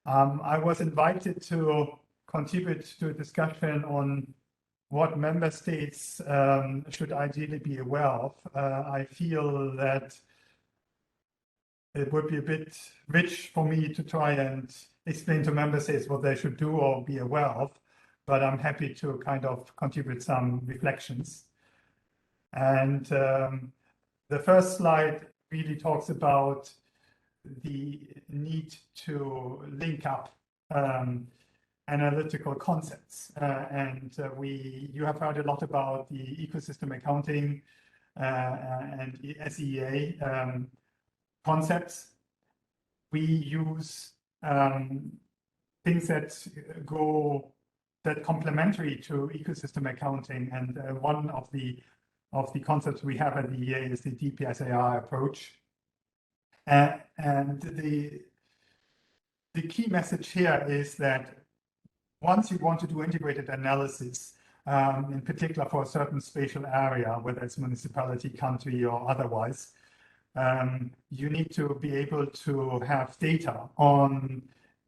I was invited to contribute to a discussion on what member states should ideally be aware of. I feel that it would be a bit rich for me to try and explain to member states what they should do or be aware of, but I'm happy to kind of contribute some reflections. And the first slide really talks about the need to link up analytical concepts. You have heard a lot about the ecosystem accounting and SEEA concepts. We use things that complementary to ecosystem accounting, and one of the concepts we have at the EA is the DPSAR approach. And the key message here is that once you want to do integrated analysis, in particular for a certain spatial area, whether it's municipality, country, or otherwise, you need to be able to have data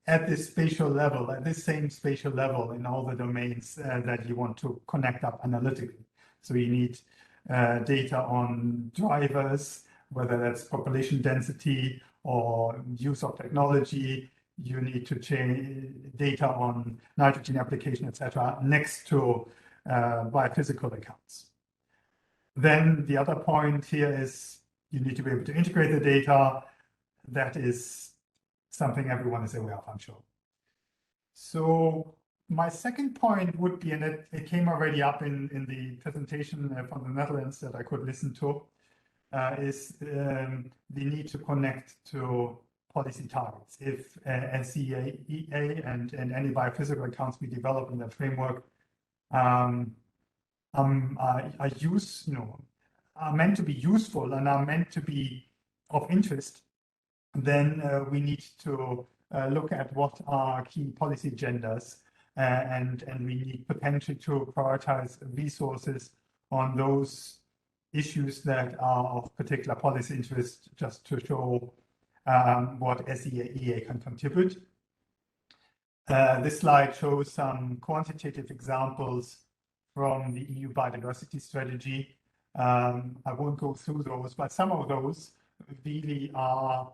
at this spatial level, at this same spatial level in all the domains that you want to connect up analytically. So you need data on drivers, whether that's population density or use of technology. You need to change data on nitrogen application, etc., next to biophysical accounts. Then the other point here is you need to be able to integrate the data. That is something everyone is aware of, I'm sure. So my second point would be, and it came already up in the presentation from the Netherlands that I could listen to, is the need to connect to policy targets. If SEEA EA and any biophysical accounts we develop in that framework are meant to be useful and are meant to be of interest, then we need to look at what are key policy agendas, and we need potentially to prioritize resources on those issues that are of particular policy interest, just to show what SEEA EA can contribute. This slide shows some quantitative examples from the EU biodiversity strategy. I won't go through those, but some of those really are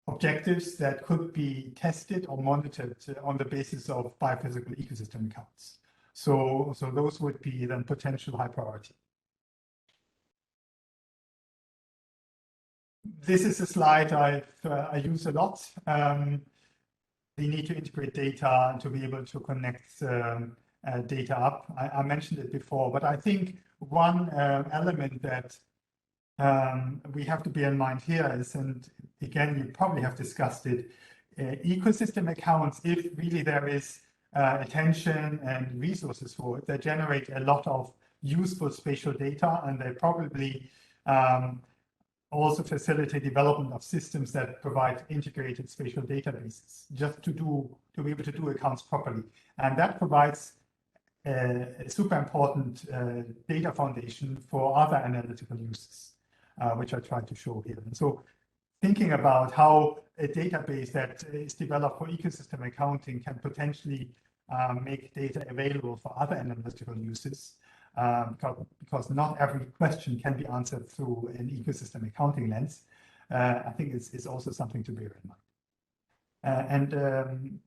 objectives that could be tested or monitored on the basis of biophysical ecosystem accounts. So those would be then potential high priority. This is a slide I use a lot. We need to integrate data and to be able to connect data up. I mentioned it before, but I think one element that we have to bear in mind here is, and again, you probably have discussed it, ecosystem accounts, if really there is attention and resources for it, they generate a lot of useful spatial data, and they probably also facilitate development of systems that provide integrated spatial databases, just to be able to do accounts properly. And that provides a super important data foundation for other analytical uses, which I tried to show here. And so thinking about how a database that is developed for ecosystem accounting can potentially make data available for other analytical uses, because not every question can be answered through an ecosystem accounting lens, I think it's also something to bear in mind.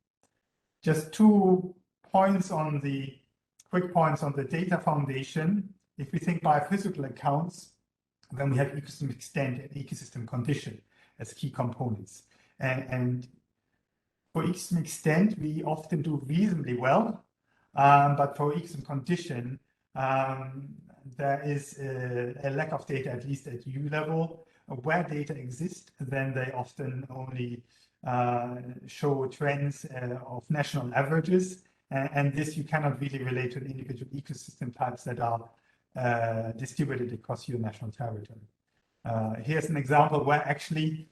Just 2 points on quick points on the data foundation. If we think biophysical accounts, then we have ecosystem extent and ecosystem condition as key components. And for ecosystem extent, we often do reasonably well, but for ecosystem condition, there is a lack of data, at least at EU level. Where data exists, then they often only show trends of national averages, and this you cannot really relate to the individual ecosystem types that are distributed across your national territory. Here's an example where actually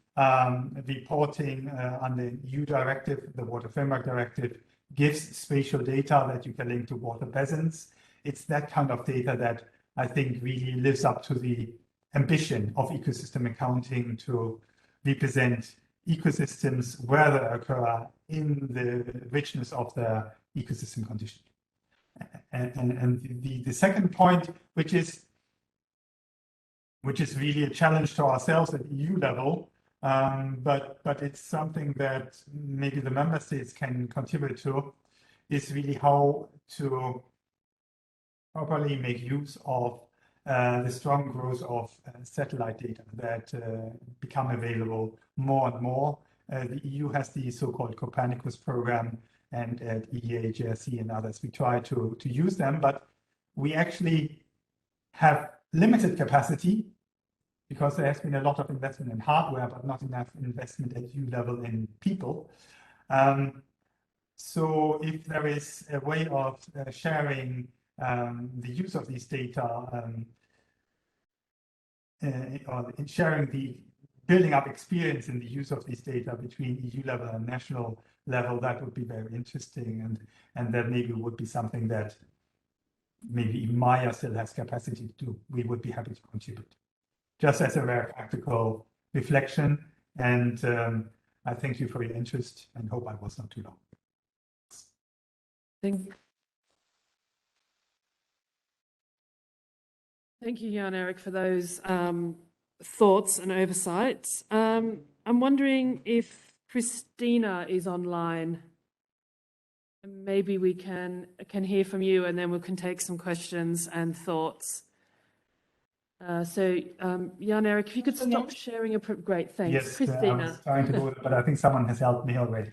reporting on the EU directive, the Water Framework Directive, gives spatial data that you can link to water basins. It's that kind of data that I think really lives up to the ambition of ecosystem accounting to represent ecosystems where they occur in the richness of the ecosystem condition. And the second point, which is really a challenge to ourselves at EU level, but it's something that maybe the member states can contribute to, is really how to properly make use of the strong growth of satellite data that become available more and more. The EU has the so-called Copernicus program, and at EA, JRC, and others, we try to use them, but we actually have limited capacity because there has been a lot of investment in hardware, but not enough investment at EU level in people. So if there is a way of sharing the use of these data, or sharing the building up experience in the use of these data between EU level and national level, that would be very interesting, and that maybe would be something that maybe even MAIA still has capacity to do. We would be happy to contribute. Just as a very practical reflection, and I thank you for your interest and hope I was not too long. Thank you, Jan-Erik, for those thoughts and oversights. I'm wondering if Christina is online. Maybe we can hear from you, and then we can take some questions and thoughts. So, Jan-Erik, if you could stop sharing a great, thanks. Yes, Christina. I was trying to do it, but I think someone has helped me already.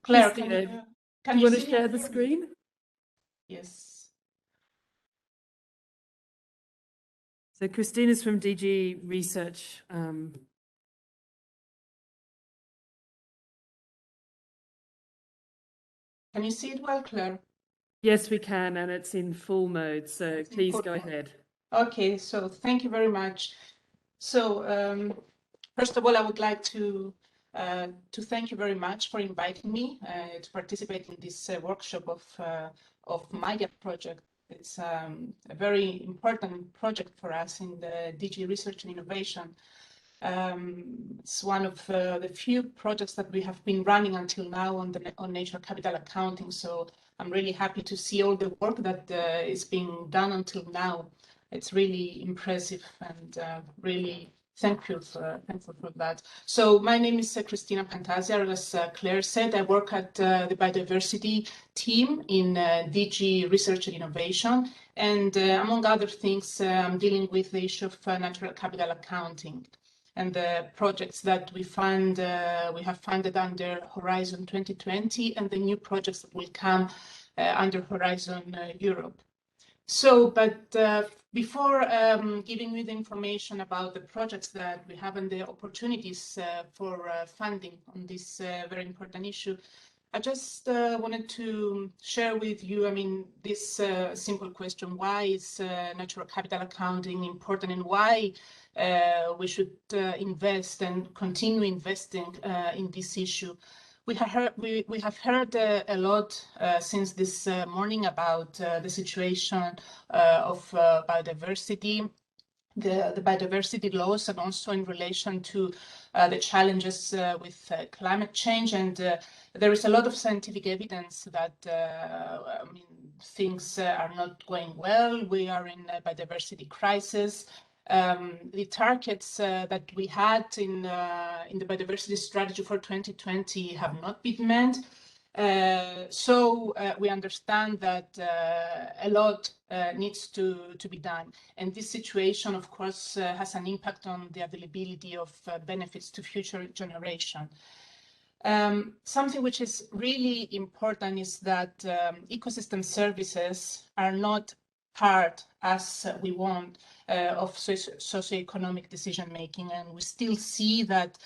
Claire, can you want to share the screen? Yes. So Christina's from DG Research. Can you see it well, Claire? Yes, we can, and it's in full mode, so please go ahead. Okay, so thank you very much. So first of all, I would like to thank you very much for inviting me to participate in this workshop of MAIA project. It's a very important project for us in the DG Research and Innovation. It's one of the few projects that we have been running until now on natural capital accounting. So I'm really happy to see all the work that is being done until now. It's really impressive, and really thankful for that. So my name is Christina Pantazi. As Claire said, I work at the biodiversity team in DG Research and Innovation. And among other things, I'm dealing with the issue of natural capital accounting and the projects that we have funded under Horizon 2020 and the new projects that will come under Horizon Europe. So, but before giving you the information about the projects that we have and the opportunities for funding on this very important issue, I just wanted to share with you, this simple question: why is natural capital accounting important, and why we should invest and continue investing in this issue? We have heard a lot since this morning about the situation of biodiversity, the biodiversity laws, and also in relation to the challenges with climate change. And there is a lot of scientific evidence that things are not going well. We are in a biodiversity crisis. The targets that we had in the biodiversity strategy for 2020 have not been met. So we understand that a lot needs to be done. And this situation, of course, has an impact on the availability of benefits to future generation. Something which is really important is that ecosystem services are not part, as we want, of socioeconomic decision making, and we still see that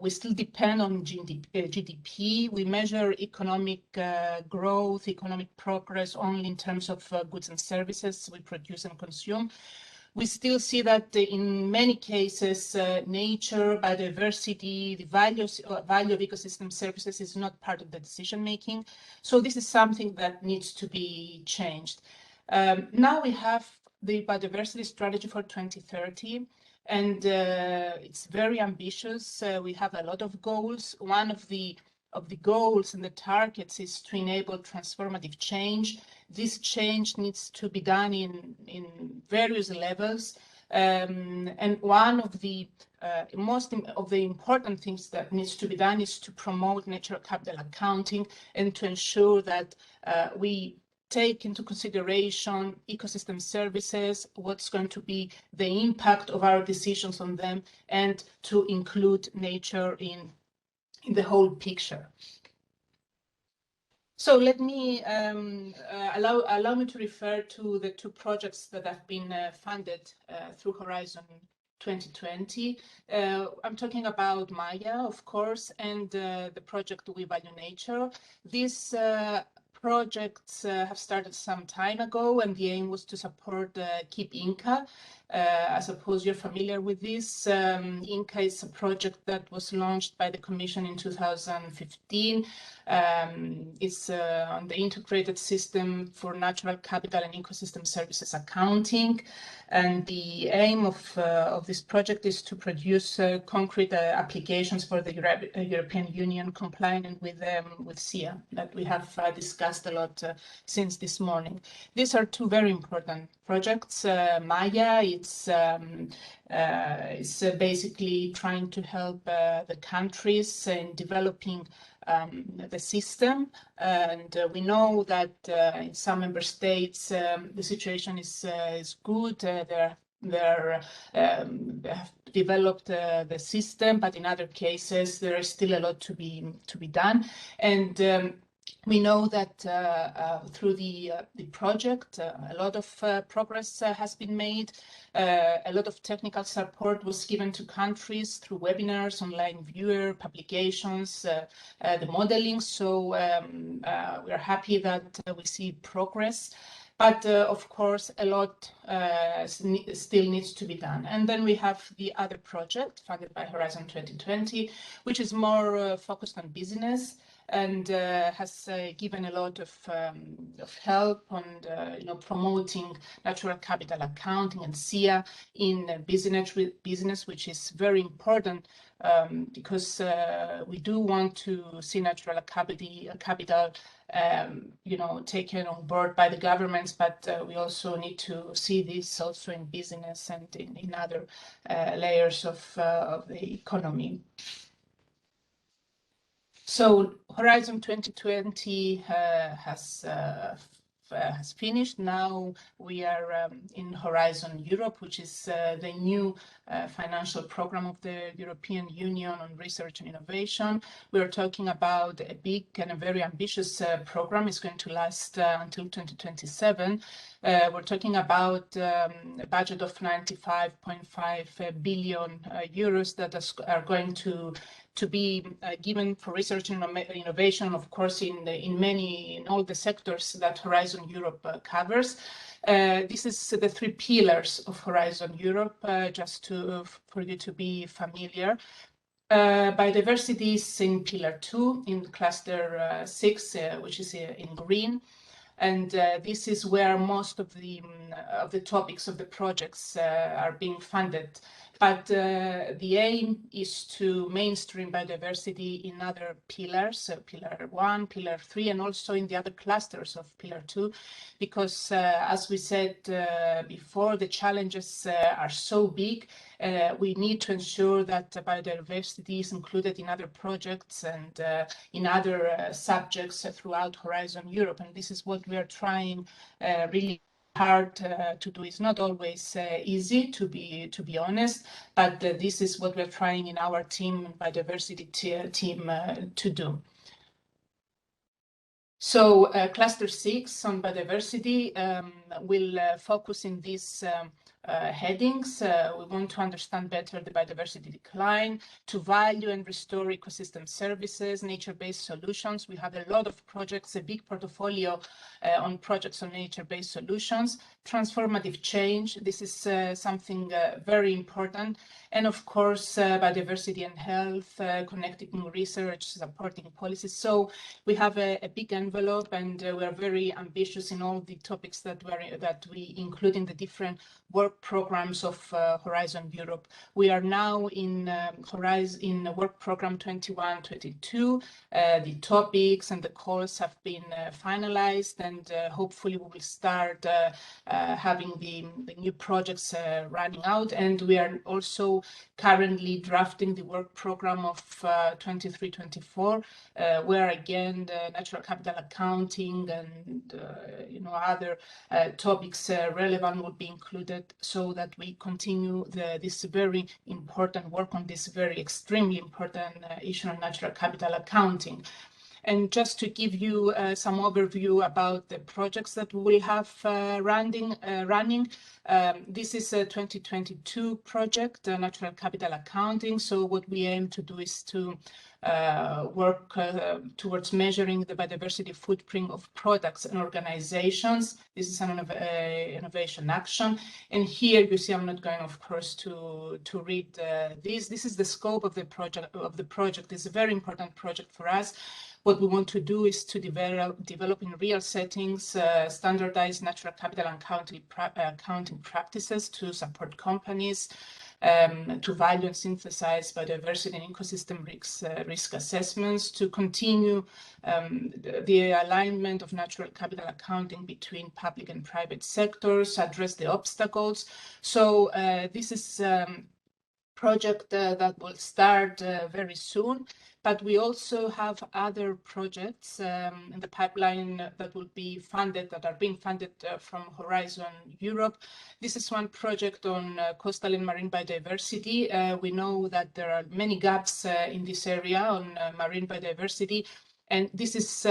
we still depend on GDP. We measure economic growth, economic progress only in terms of goods and services we produce and consume. We still see that in many cases, nature, biodiversity, the value of ecosystem services is not part of the decision making. So this is something that needs to be changed. Now we have the biodiversity strategy for 2030. And it's very ambitious. We have a lot of goals. One of the goals and the targets is to enable transformative change. This change needs to be done in various levels. And one of the most of the important things that needs to be done is to promote natural capital accounting and to ensure that we take into consideration ecosystem services, what's going to be the impact of our decisions on them, and to include nature in the whole picture. So let me allow me to refer to the two projects that have been funded through Horizon 2020. I'm talking about MAIA, of course, and the project We Value Nature. These projects have started some time ago, and the aim was to support Keep Inca. I suppose you're familiar with this. Inca is a project that was launched by the Commission in 2015. It's on the integrated system for natural capital and ecosystem services accounting. And the aim of this project is to produce concrete applications for the European Union compliant with SEEA that we have discussed a lot since this morning. These are two very important projects. MAIA, it's basically trying to help the countries in developing the system, and we know that in some member states the situation is good. They have developed the system, but in other cases there is still a lot to be done. And we know that through the project, a lot of progress has been made. A lot of technical support was given to countries through webinars, online viewer, publications, the modeling. So we're happy that we see progress. But of course, a lot still needs to be done. And then we have the other project funded by Horizon 2020, which is more focused on business, and has given a lot of help on promoting natural capital accounting and SEEA in business, which is very important because we do want to see natural capital taken on board by the governments, but we also need to see this also in business and in other layers of the economy. So Horizon 2020 has finished. Now we are in Horizon Europe, which is the new financial program of the European Union on research and innovation. We are talking about a big and a very ambitious program. It's going to last until 2027. We're talking about a budget of 95.5 billion euros that are going to be given for research and innovation, of course, in all the sectors that Horizon Europe covers. This is the three pillars of Horizon Europe, just for you to be familiar. Biodiversity is in Pillar 2, in Cluster 6, which is in green. And this is where most of the topics of the projects are being funded. But the aim is to mainstream biodiversity in other pillars, so Pillar 1, Pillar 3, and also in the other clusters of Pillar 2, because as we said before, the challenges are so big. We need to ensure that biodiversity is included in other projects and in other subjects throughout Horizon Europe. And this is what we are trying really hard to do. It's not always easy, to be honest, but this is what we're trying in our team, biodiversity team, to do. So Cluster 6 on biodiversity will focus in these headings. We want to understand better the biodiversity decline, to value and restore ecosystem services, nature-based solutions. We have a lot of projects, a big portfolio on projects on nature-based solutions, transformative change. This is something very important. And of course, biodiversity and health, connecting research, supporting policies. So we have a big envelope, and we are very ambitious in all the topics that we're that we include in the different work programs of Horizon Europe. We are now in work program 21-22. The topics and the calls have been finalized, and hopefully we will start having the new projects running out. And we are also currently drafting the work program of 23-24, where again the natural capital accounting and other topics relevant will be included, so that we continue this very important work on this very extremely important issue of natural capital accounting. And just to give you some overview about the projects that we will have running, this is a 2022 project, natural capital accounting. So what we aim to do is to work towards measuring the biodiversity footprint of products and organizations. This is an innovation action. And here you see, I'm not going, of course, to read this. This is the scope of the project. It's a very important project for us. What we want to do is to develop in real settings standardized natural capital accounting practices to support companies to value and synthesize biodiversity and ecosystem risk assessments, to continue the alignment of natural capital accounting between public and private sectors, address the obstacles. So this is project that will start very soon, but we also have other projects in the pipeline that will be funded, that are being funded from Horizon Europe. This is one project on coastal and marine biodiversity. We know that there are many gaps in this area on marine biodiversity. And this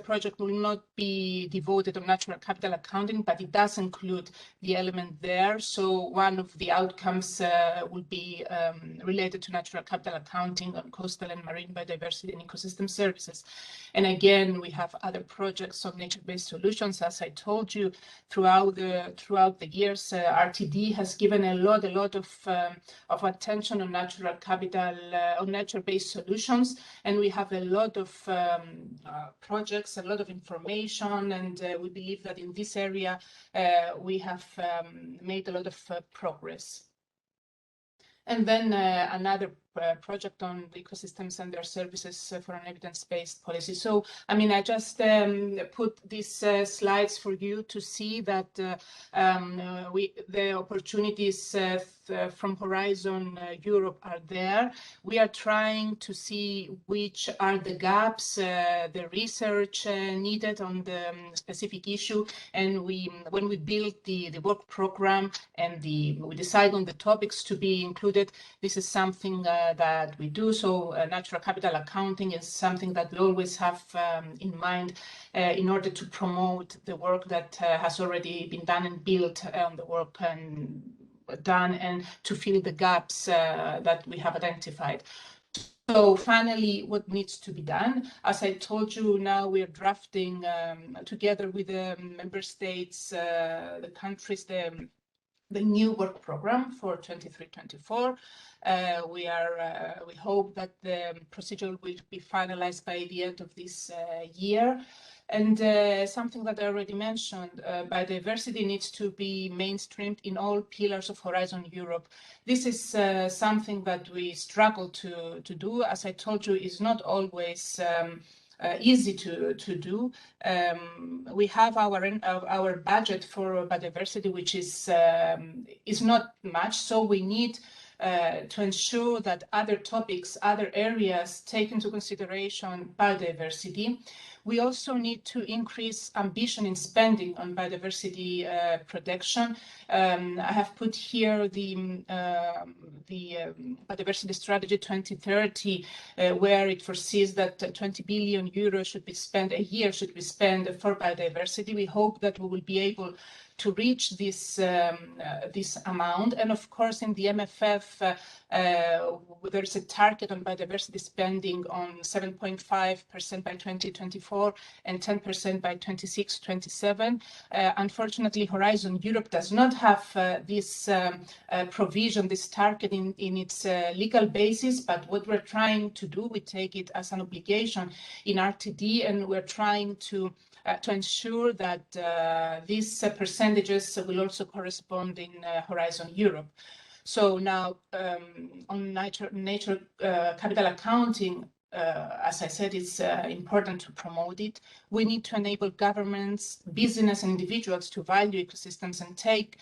project will not be devoted to natural capital accounting, but it does include the element there. So one of the outcomes will be related to natural capital accounting on coastal and marine biodiversity and ecosystem services. And again, we have other projects of nature-based solutions. As I told you, throughout the years, RTD has given a lot of attention on natural capital, on nature-based solutions, and we have a lot of projects, a lot of information, and we believe that in this area we have made a lot of progress. And then another project on the ecosystems and their services for an evidence-based policy. So, I mean, I just put these slides for you to see that the opportunities from Horizon Europe are there. We are trying to see which are the gaps, the research needed on the specific issue, and when we build the work program and we decide on the topics to be included, this is something that we do. So natural capital accounting is something that we always have in mind in order to promote the work that has already been done and built on the work and done, and to fill the gaps that we have identified. So finally, what needs to be done? As I told you, now we are drafting together with the member states, the countries, the new work program for 23-24. We hope that the procedure will be finalized by the end of this year. And something that I already mentioned, biodiversity needs to be mainstreamed in all pillars of Horizon Europe. This is something that we struggle to do. As I told you, it's not always easy to do. We have our budget for biodiversity, which is not much, so we need to ensure that other topics, other areas take into consideration biodiversity. We also need to increase ambition in spending on biodiversity protection. I have put here the biodiversity strategy 2030, where it foresees that 20 billion euros should be spent a year for biodiversity. We hope that we will be able to reach this amount. And of course, in the MFF, there's a target on biodiversity spending on 7.5% by 2024 and 10% by 26-27. Unfortunately, Horizon Europe does not have this provision, this target in its legal basis, but what we're trying to do, we take it as an obligation in RTD, and we're trying to to ensure that these percentages will also correspond in Horizon Europe. So now on nature capital accounting, as I said, it's important to promote it. We need to enable governments, business and individuals to value ecosystems and take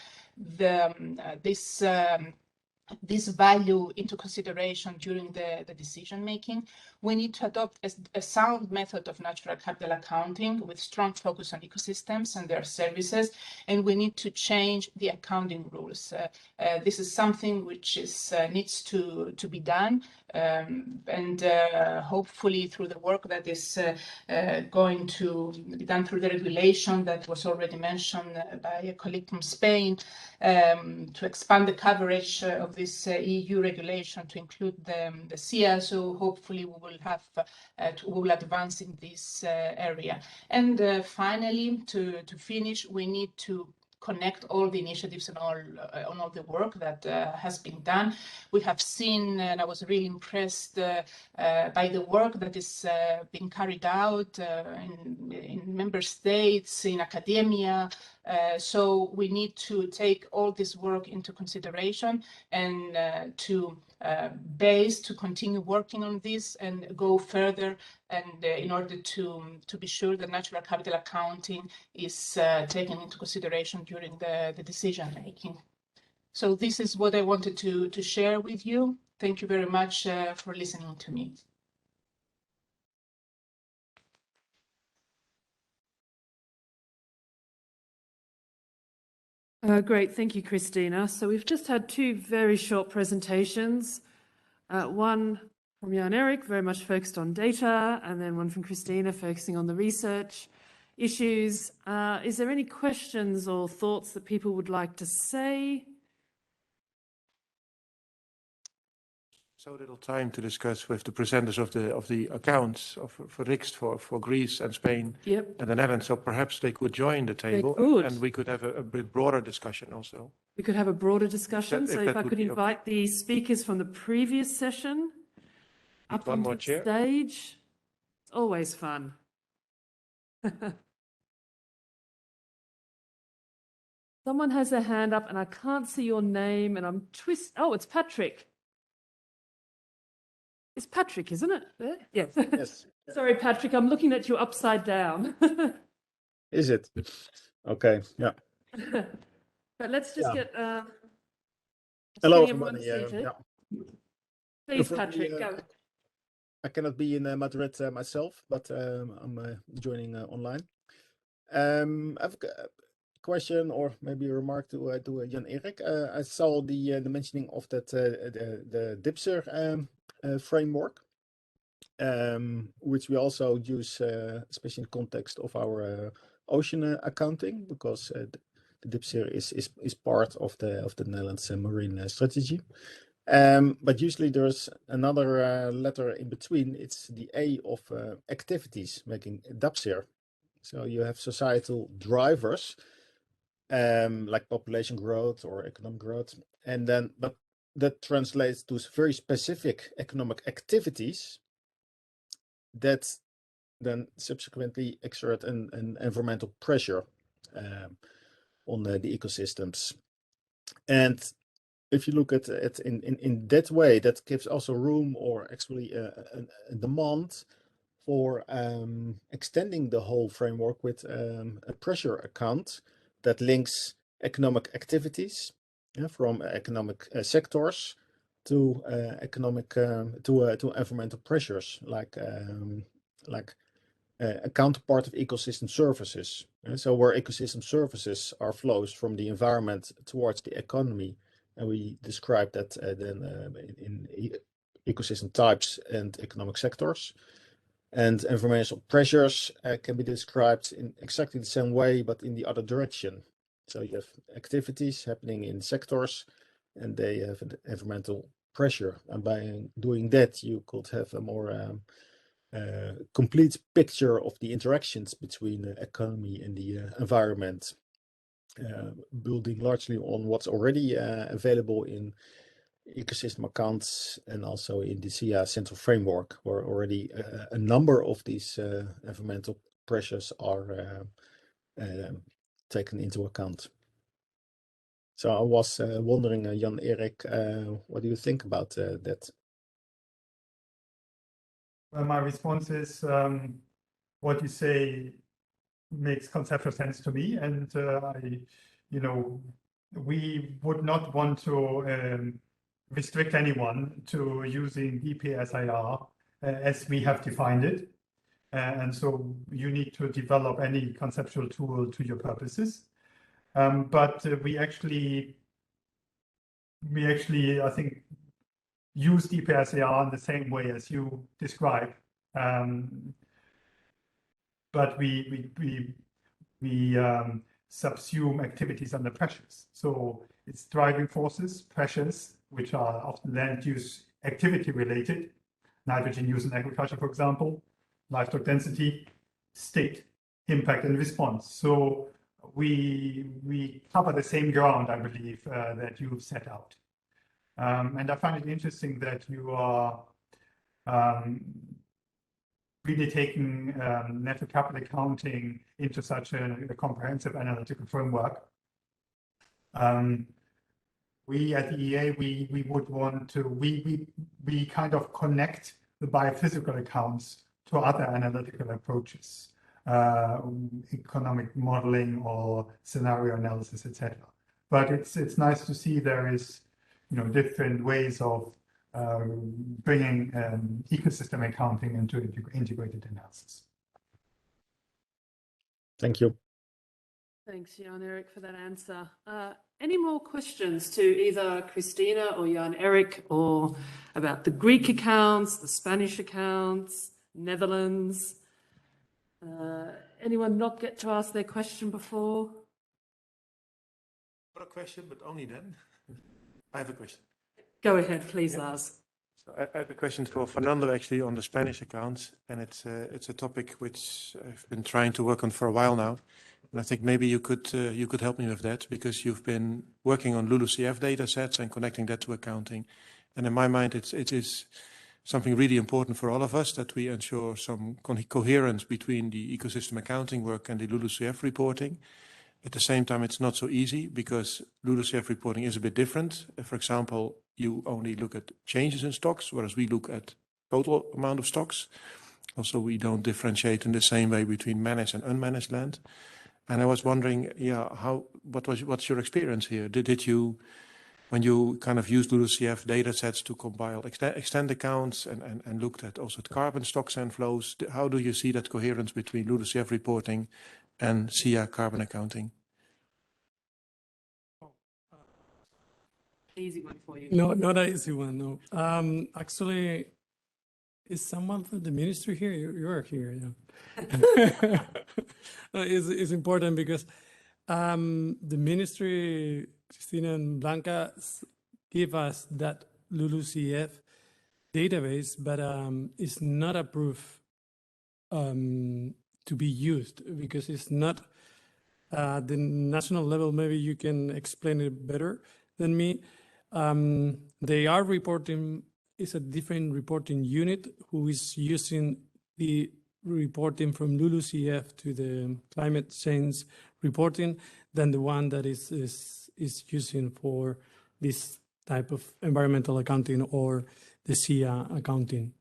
this value into consideration during the decision making. We need to adopt a sound method of natural capital accounting with strong focus on ecosystems and their services, and we need to change the accounting rules. This is something which needs to be done, and hopefully through the work that is going to be done through the regulation that was already mentioned by a colleague from Spain, to expand the coverage of this EU regulation to include the SEEA. So hopefully we will advance in this area. And finally, to finish, we need to connect all the initiatives and all the work that has been done. We have seen, and I was really impressed by the work that is being carried out in member states, in academia. So we need to take all this work into consideration and to continue working on this and go further, and in order to be sure that natural capital accounting is taken into consideration during the decision making. So this is what I wanted to share with you. Thank you very much for listening to me. Great, thank you, Christina. So we've just had two very short presentations. One from Jan-Erik, very much focused on data, and then one from Christina focusing on the research issues. Is there any questions or thoughts that people would like to say? So little time to discuss with the presenters of the accounts for RIXT for Greece and Spain and the Netherlands. So perhaps they could join the table and we could have a bit broader discussion also. We could have a broader discussion. So if I could invite the speakers from the previous session up on the stage. It's always fun. Someone has their hand up and I can't see your name and I'm Oh, it's Patrick. It's Patrick, isn't it? Yes. Yes. Sorry, Patrick, I'm looking at you upside down. Is it? Okay, yeah. But let's just get... Hello, everybody. Please, Patrick, go. I cannot be in Madrid myself, but I'm joining online. I have a question or maybe a remark to Jan-Erik. I saw the mentioning of that the DIPSER framework, which we also use, especially in the context of our ocean accounting, because the DIPSER is part of the Netherlands marine strategy. But usually there's another letter in between. It's the A of activities making DAPSER. So you have societal drivers like population growth or economic growth, and then but that translates to very specific economic activities that then subsequently exert an environmental pressure on the ecosystems. And if you look at it in that way, that gives also room or actually a demand for extending the whole framework with a pressure account that links economic activities from economic sectors to to environmental pressures, like a counterpart of ecosystem services. So where ecosystem services are flows from the environment towards the economy, and we describe that then in ecosystem types and economic sectors. And environmental pressures can be described in exactly the same way, but in the other direction. So you have activities happening in sectors, and they have an environmental pressure. And by doing that, you could have a more complete picture of the interactions between the economy and the environment, building largely on what's already available in ecosystem accounts and also in the SEEA central framework, where already a number of these environmental pressures are taken into account. So I was wondering, Jan-Erik, what do you think about that? Well, my response is what you say makes conceptual sense to me, and we would not want to restrict anyone to using BPSIR as we have defined it, and so you need to develop any conceptual tool to your purposes. But we actually, I think, use DPSAR in the same way as you describe, but we subsume activities under pressures. So it's driving forces, pressures, which are often land use activity related, nitrogen use in agriculture, for example, livestock density, state, impact and response. So we cover the same ground, I believe, that you've set out. And I find it interesting that you are really taking network capital accounting into such a comprehensive analytical framework. We at the EA, we would want to, we kind of connect the biophysical accounts to other analytical approaches, economic modeling or scenario analysis, etc. But it's nice to see there is, different ways of bringing ecosystem accounting into integrated analysis. Thank you. Thanks, Jan-Erik, for that answer. Any more questions to either Christina or Jan-Erik, or about the Greek accounts, the Spanish accounts, Netherlands? Anyone not get to ask their question before? Not a question, but only then. I have a question. Go ahead, please, Lars. So I have a question for Fernando, actually, on the Spanish accounts, and it's a topic which I've been trying to work on for a while now, and I think maybe you could help me with that, because you've been working on LULUCF data sets and connecting that to accounting, and in my mind it is something really important for all of us that we ensure some coherence between the ecosystem accounting work and the LULUCF reporting. At the same time, it's not so easy because LULUCF reporting is a bit different. For example, you only look at changes in stocks, whereas we look at total amount of stocks. Also, we don't differentiate in the same way between managed and unmanaged land. And I was wondering, what's your experience here? Did you, when you kind of used LULUCF data sets to compile extend accounts and looked at also at carbon stocks and flows, how do you see that coherence between LULUCF reporting and SEEA carbon accounting? Easy one for you. No, not an easy one, no. Actually, is someone from the ministry here? You are here, yeah. It's important because the ministry, Christina and Blanca, give us that LULUCF database, but it's not approved to be used because it's not the national level. Maybe you can explain it better than me. They are reporting, it's a different reporting unit who is using the reporting from LULUCF to the climate change reporting than the one that is using for this type of environmental accounting or the SEEA accounting.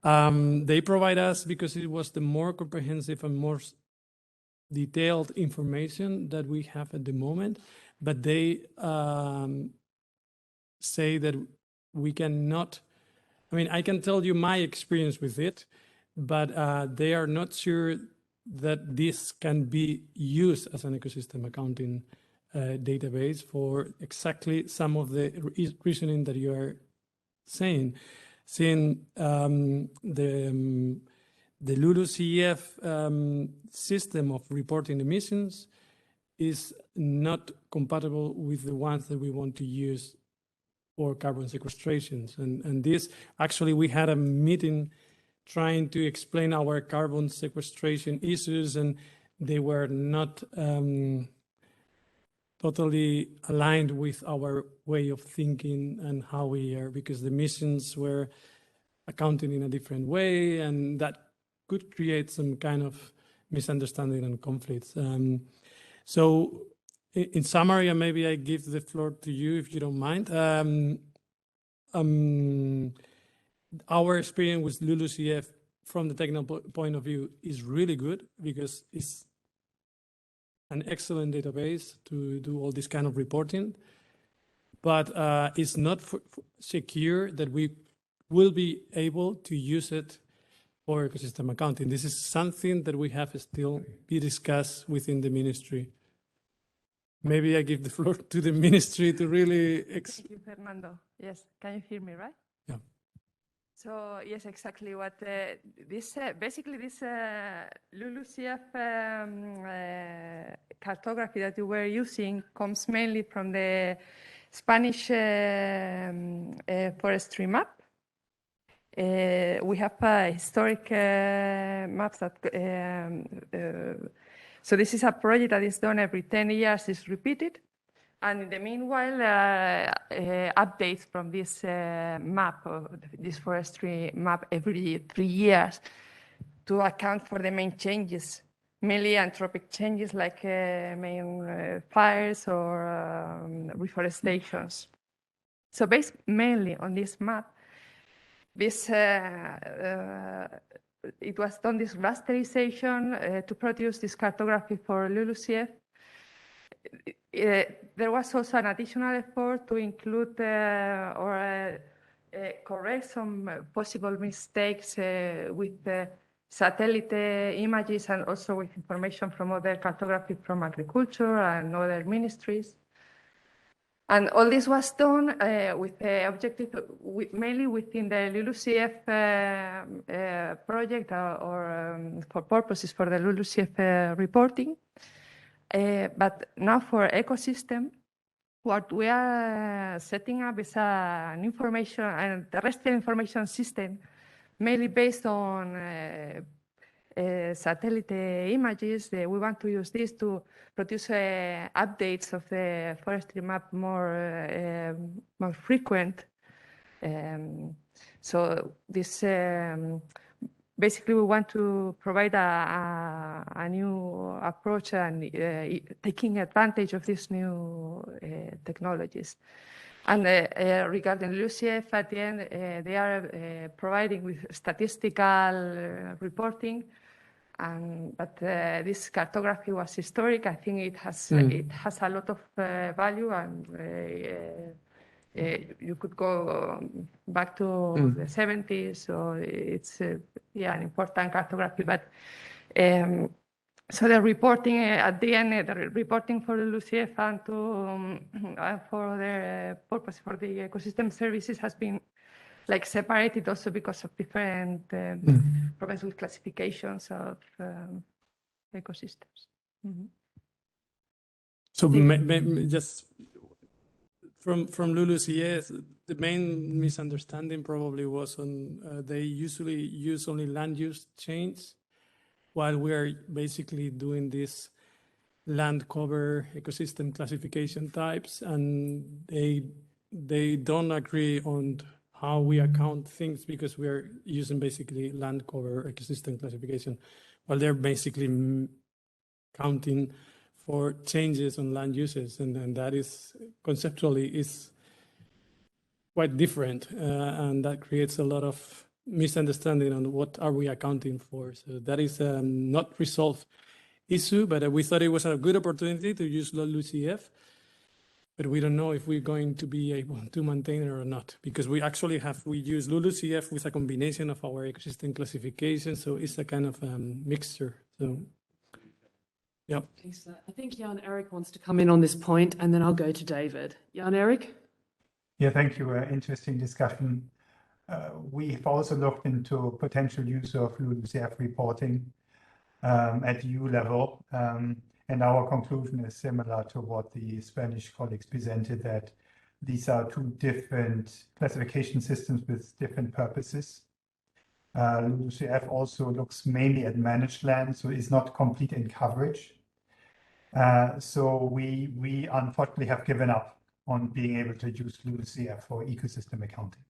They provide us, because it was the more comprehensive and more detailed information that we have at the moment, but they say that we cannot, I mean, I can tell you my experience with it, but they are not sure that this can be used as an ecosystem accounting database for exactly some of the reasoning that you are saying. Seeing the LULUCF system of reporting emissions is not compatible with the ones that we want to use for carbon sequestrations. And this, actually, we had a meeting trying to explain our carbon sequestration issues, and they were not totally aligned with our way of thinking and how we are, because the emissions were accounted in a different way, and that could create some kind of misunderstanding and conflicts. So in summary, and maybe I give the floor to you if you don't mind. Our experience with LULUCF from the technical point of view is really good because it's an excellent database to do all this kind of reporting, but it's not secure that we will be able to use it for ecosystem accounting. This is something that we have still be discussed within the ministry. Maybe I give the floor to the ministry to really... Thank you, Fernando. Yes, can you hear me, right? Yeah. So yes, exactly what basically this LULUCF cartography that you were using comes mainly from the Spanish forestry map. We have historic maps that so this is a project that is done every 10 years, is repeated. And in the meanwhile, updates from this map, this forestry map every 3 years to account for the main changes, mainly anthropic changes like main fires or reforestations. So based mainly on this map, this it was done this rasterization to produce this cartography for LULUCF. There was also an additional effort to include or correct some possible mistakes with satellite images and also with information from other cartography from agriculture and other ministries. And all this was done with the objective, mainly within the LULUCF project or for purposes for the LULUCF reporting. But now for ecosystem, what we are setting up is an information and terrestrial information system, mainly based on satellite images. We want to use this to produce updates of the forestry map more frequent. So this basically we want to provide a new approach and taking advantage of these new technologies. And regarding LULUCF, at the end, they are providing with statistical reporting. But this cartography was historic. I think it has a lot of value, and you could go back to the 70s. So it's yeah, an important cartography. But so the reporting at the end, the reporting for the LULUCF and for the purpose for the ecosystem services has been like separated also because of different problems with classifications of ecosystems. So just from LULUCF, the main misunderstanding probably was on they usually use only land use change, while we are basically doing this land cover ecosystem classification types, and they don't agree on how we account things because we are using basically land cover ecosystem classification, while they're basically counting for changes on land uses, and that is conceptually is quite different, and that creates a lot of misunderstanding on what are we accounting for. So that is not resolved issue, but we thought it was a good opportunity to use LULUCF, but we don't know if we're going to be able to maintain it or not, because we actually we use LULUCF with a combination of our ecosystem classification, so it's a kind of mixture. So yeah. I think Jan-Erik wants to come in on this point, and then I'll go to David. Jan-Erik? Yeah, thank you. Interesting discussion. We've also looked into potential use of LULUCF reporting at EU level, and our conclusion is similar to what the Spanish colleagues presented, that these are two different classification systems with different purposes. LULUCF also looks mainly at managed land, so it's not complete in coverage. So we unfortunately have given up on being able to use LULUCF for ecosystem accounting.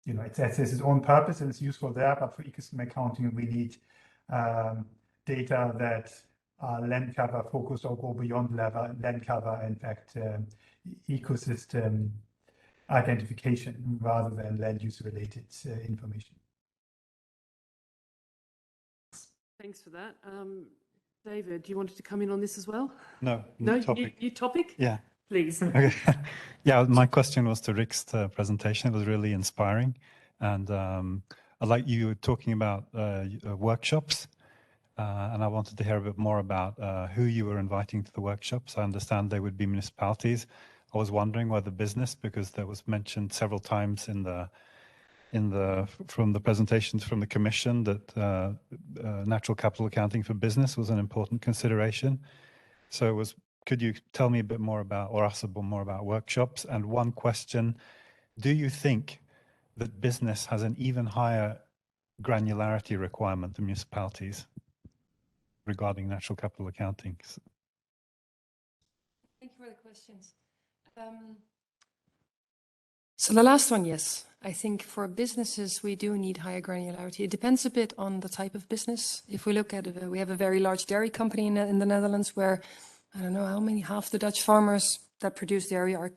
You know, it has its own purpose and it's useful there, but for ecosystem accounting, we need data that are land cover focused or go beyond land cover, in fact, ecosystem identification rather than land use related information. Thanks for that. David, you wanted to come in on this as well? No, topic. You topic? Yeah. Please. Okay. Yeah, my question was to Rick's presentation. It was really inspiring. And I like you talking about workshops. And I wanted to hear a bit more about who you were inviting to the workshops. I understand they would be municipalities. I was wondering whether business, because that was mentioned several times from the presentations from the Commission that natural capital accounting for business was an important consideration. So could you tell me a bit more about, or us a bit more about workshops? And one question, do you think that business has an even higher granularity requirement than municipalities regarding natural capital accounting? Thank you for the questions. So the last one, yes. I think for businesses, we do need higher granularity. It depends a bit on the type of business. If we look at it, we have a very large dairy company in the Netherlands where, I don't know how many, half the Dutch farmers that produce dairy are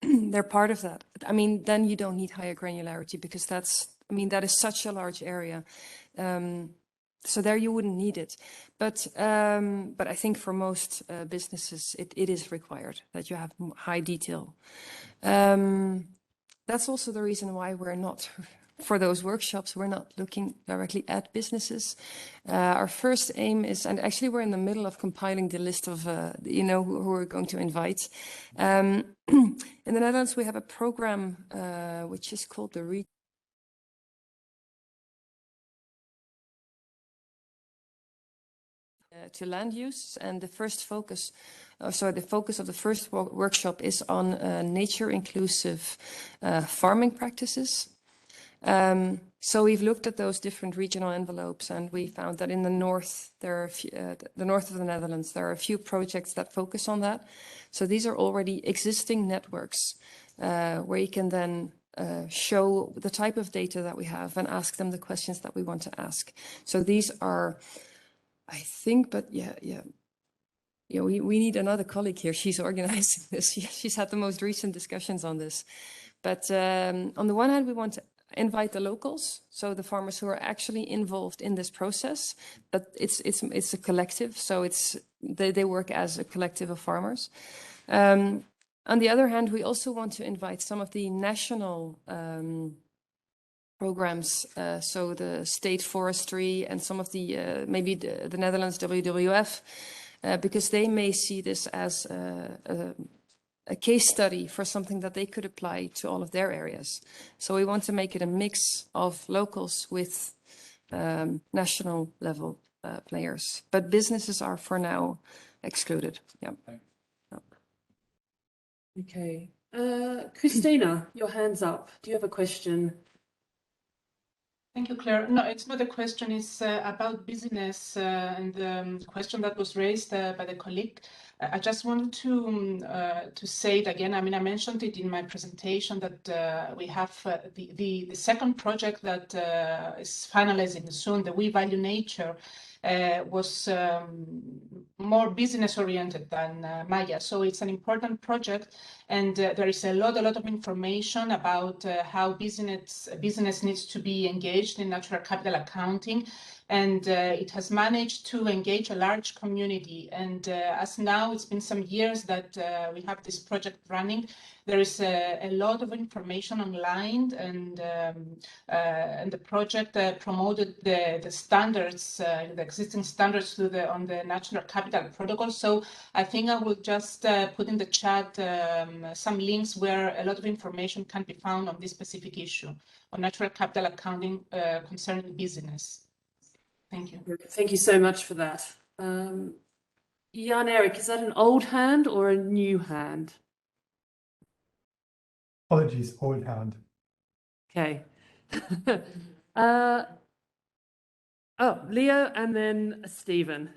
they're part of that. I mean, then you don't need higher granularity because that is such a large area. So there you wouldn't need it. But I think for most businesses, it is required that you have high detail. That's also the reason why we're not, for those workshops, we're not looking directly at businesses. Our first aim is, and actually we're in the middle of compiling the list of, who we're going to invite. In the Netherlands, we have a program which is called the to land use, and the focus of the first workshop is on nature inclusive farming practices. So we've looked at those different regional envelopes, and we found that in the north, there are the north of the Netherlands, there are a few projects that focus on that. So these are already existing networks where you can then show the type of data that we have and ask them the questions that we want to ask. So these are, I think, but we need another colleague here. She's organizing this. She's had the most recent discussions on this. But on the one hand, we want to invite the locals, so the farmers who are actually involved in this process. But it's a collective, so they work as a collective of farmers. On the other hand, we also want to invite some of the national programs, so the state forestry and some of the maybe the Netherlands WWF, because they may see this as a case study for something that they could apply to all of their areas. So we want to make it a mix of locals with national level players, but businesses are for now excluded. Yeah. Okay. Christina, your hand's up. Do you have a question? Thank you, Claire. No, it's not a question. It's about business and the question that was raised by the colleague. I just wanted to say it again. I mean, I mentioned it in my presentation that we have the second project that is finalizing soon, the We Value Nature, was more business oriented than MAIA. So it's an important project, and there is a lot of information about how business needs to be engaged in natural capital accounting. And it has managed to engage a large community. And as now it's been some years that we have this project running, there is a lot of information online, and the project promoted the standards, the existing standards on the natural capital protocol. So I think I will just put in the chat some links where a lot of information can be found on this specific issue on natural capital accounting concerning business. Thank you. Thank you so much for that. Jan-Erik, is that an old hand or a new hand? Apologies, old hand. Okay. Leo and then Stephen.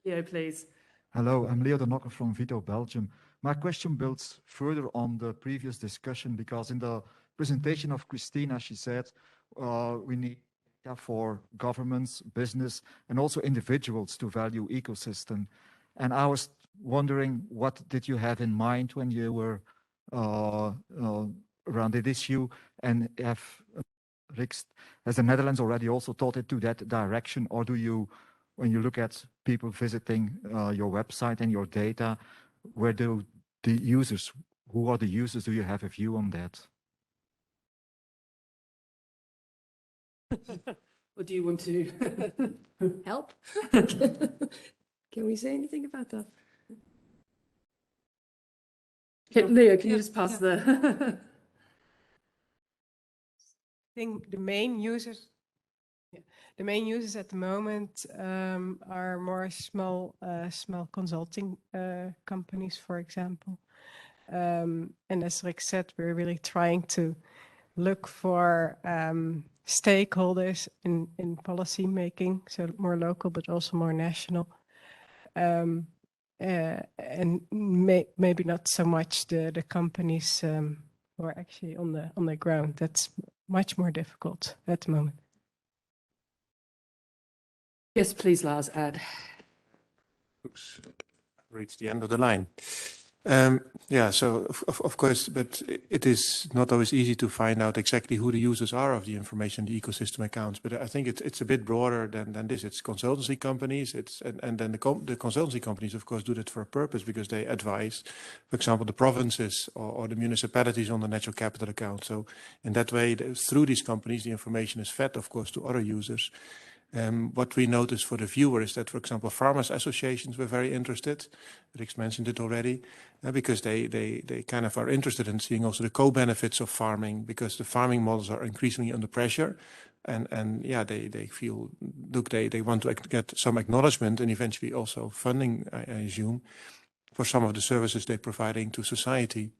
Leo, please. Hello, I'm Leo de Nokker from Vito, Belgium. My question builds further on the previous discussion, because in the presentation of Christina, she said we need for governments, business, and also individuals to value ecosystem. And I was wondering, what did you have in mind when you were around this issue, and have has the Netherlands already also thought into that direction, or do you, when you look at people visiting your website and your data, where do the users, who are the users, do you have a view on that? Or do you want to help? Can we say anything about that? Leo, can you just pass the... I think the main users at the moment are more small consulting companies, for example. And as Rick said, we're really trying to look for stakeholders in policy making, so more local but also more national, and maybe not so much the companies who are actually on the ground. That's much more difficult at the moment. Yes, please, Lars, add. Oops, reached the end of the line. Yeah, so of course, but it is not always easy to find out exactly who the users are of the information, the ecosystem accounts. But I think it's a bit broader than this. It's consultancy companies. And then the consultancy companies, of course, do that for a purpose, because they advise, for example, the provinces or the municipalities on the natural capital account. So in that way, through these companies, the information is fed, of course, to other users. What we noticed for the viewer is that, for example, farmers associations were very interested. Rick's mentioned it already, because they kind of are interested in seeing also the co-benefits of farming, because the farming models are increasingly under pressure. And yeah, they feel, look, they want to get some acknowledgement and eventually also funding, I assume, for some of the services they're providing to society.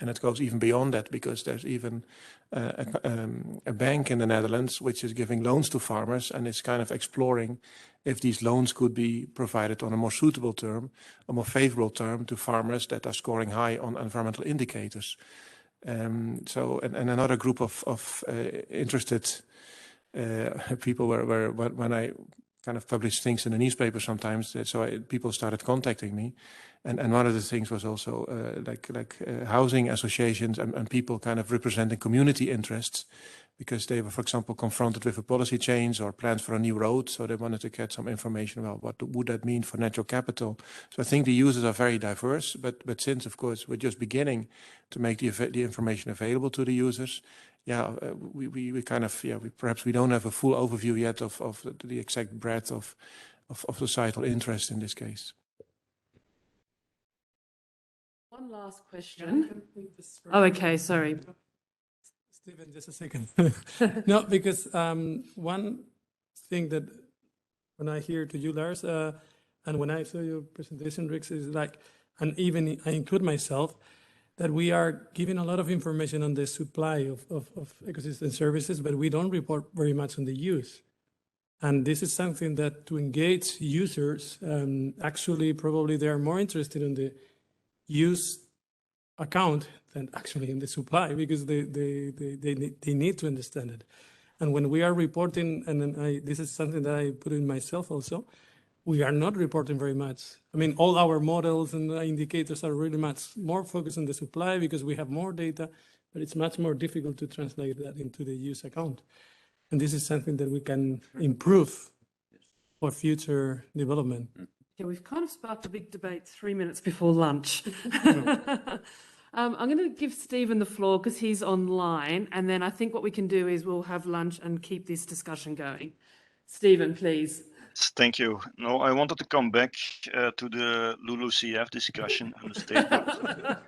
And it goes even beyond that, because there's even a bank in the Netherlands which is giving loans to farmers and is kind of exploring if these loans could be provided on a more suitable term, a more favorable term to farmers that are scoring high on environmental indicators. So another group of interested people were when I kind of publish things in the newspaper sometimes, so people started contacting me. And one of the things was also housing associations and people kind of representing community interests, because they were, for example, confronted with a policy change or plans for a new road. So they wanted to get some information about what would that mean for natural capital. So I think the users are very diverse, but since, of course, we're just beginning to make the information available to the users, yeah, we kind of, yeah, perhaps we don't have a full overview yet of the exact breadth of societal interest in this case. One last question. Oh, okay, sorry. Stephen, just a second. No, because one thing that when I hear to you, Lars, and when I saw your presentation, Rick, is like, and even I include myself, that we are giving a lot of information on the supply of ecosystem services, but we don't report very much on the use. And this is something that to engage users, actually probably they are more interested in the use account than actually in the supply, because they need to understand it. And when we are reporting, and then this is something that I put in myself also, we are not reporting very much. I mean, all our models and indicators are really much more focused on the supply because we have more data, but it's much more difficult to translate that into the use account. And this is something that we can improve for future development. Yeah, we've kind of sparked a big debate 3 minutes before lunch. I'm going to give Stephen the floor because he's online, and then I think what we can do is we'll have lunch and keep this discussion going. Stephen, please. Thank you. No, I wanted to come back to the LULUCF discussion and the statement.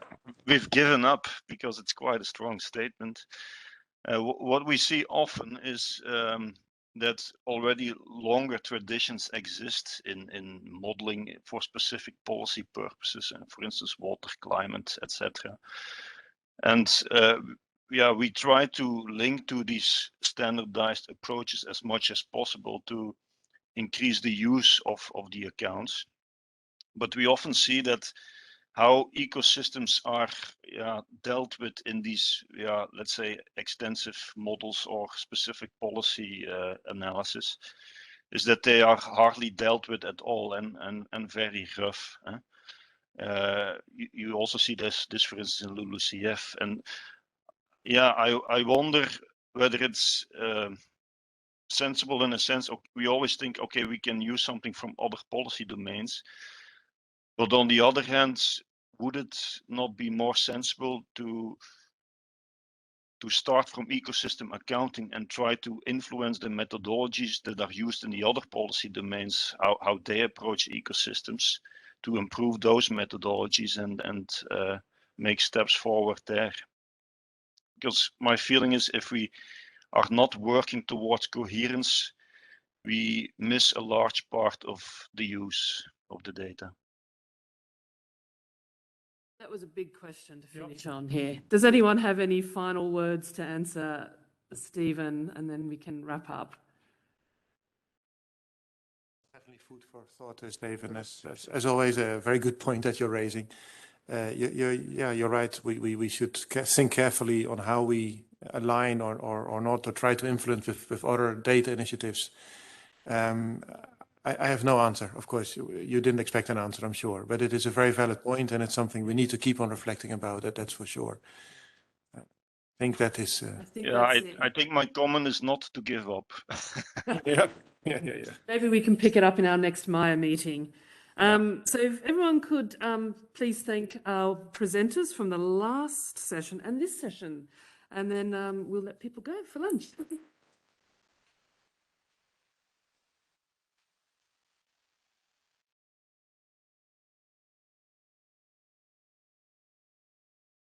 We've given up because it's quite a strong statement. What we see often is that already longer traditions exist in modeling for specific policy purposes, and for instance, water, climate, etc. And yeah, we try to link to these standardized approaches as much as possible to increase the use of the accounts. But we often see that how ecosystems are dealt with in these, let's say, extensive models or specific policy analysis, is that they are hardly dealt with at all and very rough. You also see this for instance in LULUCF, and I wonder whether it's sensible in a sense. We always think, okay, we can use something from other policy domains, but on the other hand, would it not be more sensible to start from ecosystem accounting and try to influence the methodologies that are used in the other policy domains, how they approach ecosystems, to improve those methodologies and make steps forward there? Because my feeling is, if we are not working towards coherence, we miss a large part of the use of the data. That was a big question to finish on here. Does anyone have any final words to answer Stephen, and then we can wrap up? Definitely food for thought, Stephen. As always, a very good point that you're raising. You're right. We should think carefully on how we align or not, or try to influence with other data initiatives. I have no answer. Of course, you didn't expect an answer, I'm sure, but it is a very valid point, and it's something we need to keep on reflecting about. That's for sure. I think that is. I think my comment is not to give up. Yeah. Maybe we can pick it up in our next MAIA meeting. So if everyone could please thank our presenters from the last session and this session, and then we'll let people go for lunch.